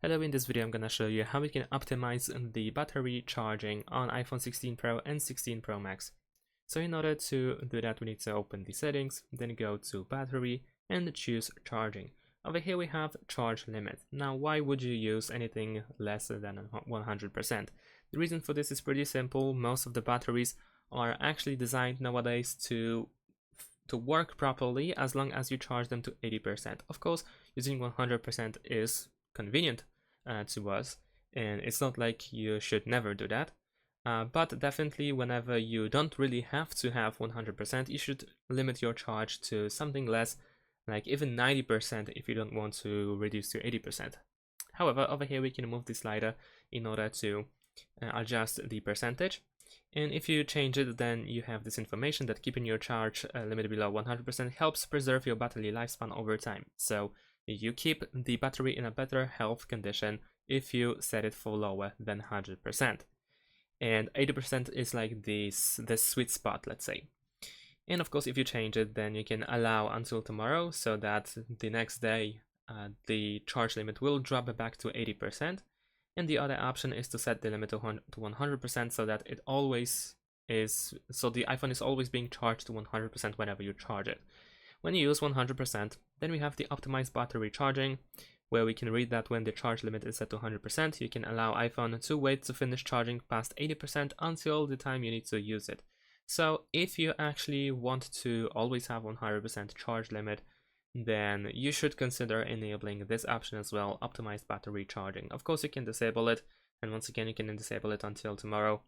Hello, in this video I'm gonna show you how we can optimize the battery charging on iPhone 16 Pro and 16 Pro Max. So in order to do that, we need to open the settings, then go to battery and choose charging. Over here we have charge limit. Now why would you use anything less than 100%? The reason for this is pretty simple. Most of the batteries are actually designed nowadays to work properly as long as you charge them to 80%. Of course, using 100% is convenient to us, and it's not like you should never do that, but definitely whenever you don't really have to have 100%, you should limit your charge to something less, like even 90% if you don't want to reduce to 80%. However, over here we can move the slider in order to adjust the percentage, and if you change it, then you have this information that keeping your charge limit below 100% helps preserve your battery lifespan over time. So you keep the battery in a better health condition if you set it for lower than 100%. And 80% is like the sweet spot, let's say. And of course, if you change it, then you can allow until tomorrow, so that the next day the charge limit will drop back to 80%. And the other option is to set the limit to 100%, so that it always is, so the iPhone is always being charged to 100% whenever you charge it. When you use 100%, then we have the optimized battery charging, where we can read that when the charge limit is set to 100%, you can allow iPhone to wait to finish charging past 80% until the time you need to use it. So if you actually want to always have 100% charge limit, then you should consider enabling this option as well, optimized battery charging. Of course, you can disable it, and once again, you can disable it until tomorrow,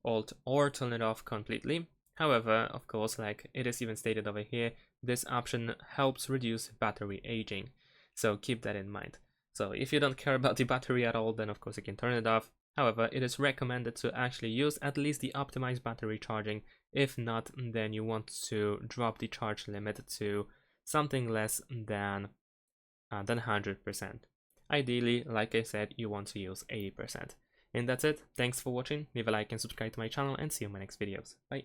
or turn it off completely. However, of course, like it is even stated over here, this option helps reduce battery aging. So keep that in mind. So if you don't care about the battery at all, then of course you can turn it off. However, it is recommended to actually use at least the optimized battery charging. If not, then you want to drop the charge limit to something less than 100%. Ideally, like I said, you want to use 80%. And that's it. Thanks for watching. Leave a like and subscribe to my channel, and see you in my next videos. Bye.